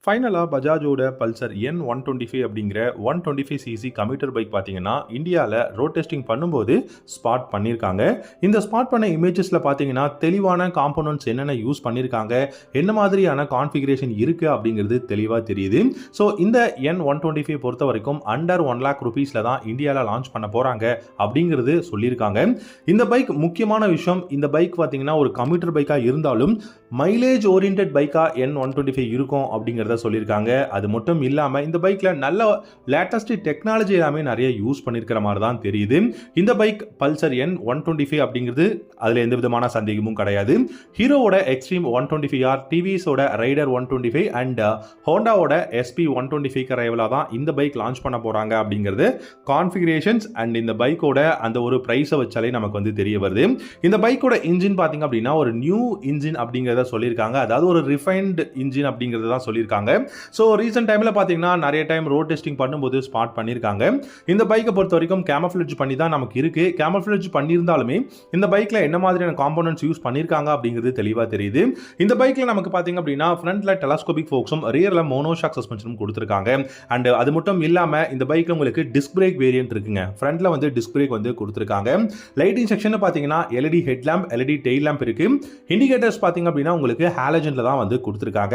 ஃபைனலாக பஜாஜோட Pulsar N125 அப்படிங்கிற 125cc computer bike பார்த்தீங்கன்னா இந்தியாவில் ரோட் டெஸ்டிங் பண்ணும்போது ஸ்பாட் பண்ணியிருக்காங்க. இந்த ஸ்பாட் பண்ண இமேஜஸில் பார்த்தீங்கன்னா தெளிவான காம்போனன்ட்ஸ் என்னென்ன யூஸ் பண்ணியிருக்காங்க, என்ன மாதிரியான கான்ஃபிகரேஷன் இருக்குது அப்படிங்கிறது தெளிவாக தெரியுது. ஸோ இந்த N125 பொறுத்த வரைக்கும் அண்டர் 1 lakh rupeesல தான் இந்தியாவில் லான்ச் பண்ண போகிறாங்க அப்படிங்கிறது சொல்லியிருக்காங்க. இந்த பைக் முக்கியமான விஷயம், இந்த பைக் பார்த்தீங்கன்னா ஒரு கம்யூட்டர் பைக்காக இருந்தாலும் மைலேஜ் ஓரியன்ட் பைக்காக N125 இருக்கும் அப்படிங்கிறத சொல்லியிருக்காங்க. அது மட்டும் இல்லாமல் இந்த பைக்கில் நல்ல லேட்டஸ்ட் டெக்னாலஜி எல்லாமே நிறைய யூஸ் பண்ணியிருக்கிற மாதிரி தான் தெரியுது. இந்த பைக் பல்சர் N125 அப்படிங்கிறது அதில் எந்த விதமான சந்தேகமும் கிடையாது. ஹீரோவோட எக்ஸ்ட்ரீம் 125R, டிவிஎஸோட ரைடர் 125 அண்ட் ஹோண்டாவோட SP 125 ரைவலாக தான் இந்த பைக் லான்ச் பண்ண போகிறாங்க அப்படிங்கிறது கான்ஃபிகரேஷன்ஸ் அண்ட் இந்த பைக்கோட அந்த ஒரு ப்ரைஸை வச்சாலே நமக்கு வந்து தெரிய வருது. இந்த பைக்கோட இன்ஜின் பார்த்தீங்க அப்படின்னா ஒரு நியூ இன்ஜின் அப்படிங்கிறத சொல்லியிருக்காங்க. அதாவது ஒரு ரிஃபைன்டு இன்ஜின் அப்படிங்கிறது தான் சொல்லியிருக்காங்க. ஸோ ரீசெண்ட் டைமில் பார்த்தீங்கன்னா நிறைய டைம் ரோட் டெஸ்டிங் பண்ணும்போது ஸ்பாட் பண்ணியிருக்காங்க. இந்த பைக்கை பொறுத்த வரைக்கும் கேமஃப்ளேஜ் பண்ணி தான் நமக்கு இருக்குது. கேமஃப்ளேஜ் பண்ணியிருந்தாலுமே இந்த பைக்கில் என்ன மாதிரியான காம்போனன்ட்ஸ் யூஸ் பண்ணியிருக்காங்க அப்படிங்கிறது தெளிவாக தெரியுது. இந்த பைக்கில் நமக்கு பார்த்தீங்க அப்படின்னா ஃப்ரண்ட்டில் டெலஸ்கோபிக் ஃபோக்ஸும் ரியரில் மோனோஷாக் சஸ்பென்ஷனும் கொடுத்துருக்காங்க. அண்ட் அது மட்டும் இல்லாமல் இந்த பைக்கில் உங்களுக்கு டிஸ்க் பிரேக் வேரியன்ட் இருக்குங்க. ஃப்ரண்ட்டில் வந்து டிஸ்க் பிரேக் வந்து கொடுத்துருக்காங்க. லைட்டிங் செக்ஷன் பார்த்தீங்கன்னா LED headlamp, LED tail lamp இருக்குது. இண்டிகேட்டர்ஸ் பார்த்தீங்க அப்படின்னா உங்களுக்கு ஹாலஜனில் தான் வந்து கொடுத்துருக்காங்க.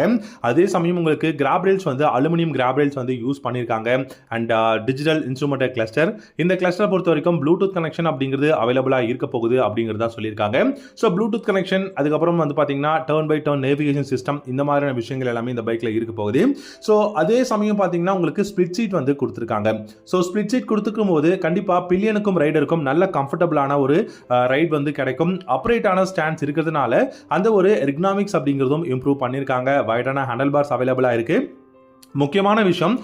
அதே சமயம் உங்களுக்கு கிராப் ரேல்ஸ் வந்து அலுமினியம் கிராப் ரேல்ஸ் வந்து யூஸ் பண்ணியிருக்காங்க. அண்ட் டிஜிட்டல் இன்ஸ்ட்ருமெண்ட் கிளஸ்டர், இந்த கிளஸ்டர் பொறுத்த வரைக்கும் ப்ளூடூத் கனெக்ஷன் அப்படிங்கிறது அவைலபிளாக இருக்க போகுது அப்படிங்கிறதா சொல்லியிருக்காங்க. ஸோ ப்ளூடூத் கனெக்ஷன், அதுக்கப்புறம் வந்து பார்த்தீங்கன்னா turn by turn navigation system, இந்த மாதிரியான விஷயங்கள் எல்லாமே இந்த பைக்கில் இருக்க போகுது. ஸோ அதே சமயம் பார்த்தீங்கன்னா உங்களுக்கு ஸ்பிளிட் சீட் வந்து கொடுத்துருக்காங்க. ஸோ ஸ்பிளிட் சீட் கொடுத்துக்கும் போது கண்டிப்பாக பில்லியனுக்கும் ரைடருக்கும் நல்ல கம்ஃபர்டபுளான ஒரு ரைட் வந்து கிடைக்கும். அப்ரைட்டான ஸ்டாண்ட்ஸ் இருக்கிறதுனால அந்த ஒரு எர்கனாமிக்ஸ் அப்படிங்கிறதும் இம்ப்ரூவ் பண்ணியிருக்காங்க. வைடான ஹேண்டல் பார்ஸ் அவைலபிளாக இருக்கு. முக்கியமான விஷயம்,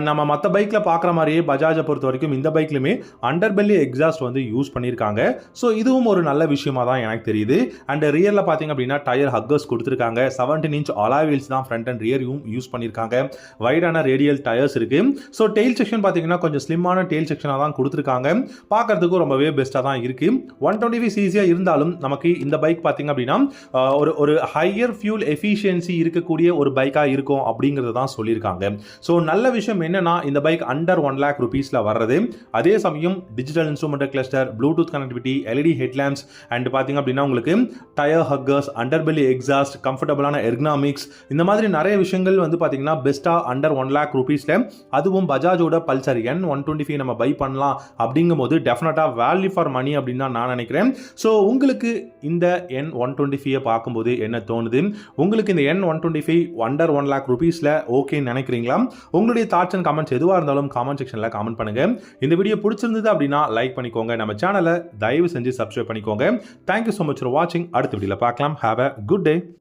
நம்ம மற்ற பைக்கில் பார்க்குற மாதிரியே பஜாஜை பொறுத்த வரைக்கும் இந்த பைக்லையுமே அண்டர் பெல்லி எக்ஸாஸ்ட் வந்து யூஸ் பண்ணியிருக்காங்க. ஸோ இதுவும் ஒரு நல்ல விஷயமா தான் எனக்கு தெரியுது. அண்ட் ரியரில் பார்த்தீங்க அப்படின்னா டயர் ஹக்கர்ஸ் கொடுத்துருக்காங்க. 17 inch அலாய் வீல்ஸ் தான் ஃப்ரண்ட் அண்ட் ரியரையும் யூஸ் பண்ணியிருக்காங்க. வைடான ரேடியல் டயர்ஸ் இருக்குது. ஸோ டெயில் செக்ஷன் பார்த்தீங்கன்னா கொஞ்சம் ஸ்லிம்மான டெயில் செக்ஷனாக தான் கொடுத்துருக்காங்க. பார்க்கறதுக்கும் ரொம்பவே பெஸ்ட்டாக தான் இருக்குது. 125cc இருந்தாலும் நமக்கு இந்த பைக் பார்த்தீங்க அப்படின்னா ஒரு ஹையர் ஃபியூல் எஃபிஷியன்சி இருக்கக்கூடிய ஒரு பைக்காக இருக்கும் அப்படிங்கிறத தான் சொல்லியிருக்காங்க. சோ நல்ல விஷயம் என்னன்னா இந்த பைக் அண்டர் 1 lakh rupeesல வர்றது. அதே சமயம் digital instrument cluster, Bluetooth connectivity, LED headlamps and பாத்தீங்க அப்படின்னா உங்களுக்கு tyre huggers, under belly exhaust, கம்ஃபர்டபுளான எர்கனாமிக்ஸ், இந்த மாதிரி நிறைய விஷயங்கள் வந்து பாத்தீங்கன்னா பெஸ்டா அண்டர் 1 lakh rupeesல, அதுவும் பஜாஜோட பல்சர் N125 நம்ம பை பண்ணலாம் அப்படிங்கும்போது டெஃபினட்டா வேல்யூ ஃபார் மணி அப்படின்னு தான் நான் நினைக்கிறேன். ஸோ உங்களுக்கு இந்த N125 பார்க்கும்போது என்ன தோணுது? உங்களுக்கு இந்த N125 அண்டர் 1 lakh rupeesல ஓகே நினைக்கிறீங்களா? உங்களுடைய தாட்ஸ் அண்ட் கமெண்ட்ஸ் எதுவாக இருந்தாலும் காமெண்ட் செக்ஷன்ல காமெண்ட் பண்ணுங்க. இந்த வீடியோ பிடிச்சிருந்தது அப்படின்னா லைக் பண்ணிக்கோங்க. நம்ம சேனலை தயவு செஞ்சு சப்ஸ்கிரைப் பண்ணிக்கோங்க. தேங்க்யூ ஸோ மச் ஃபார் வாட்சிங். அடுத்த வீடியோல பார்க்கலாம். Have a good day.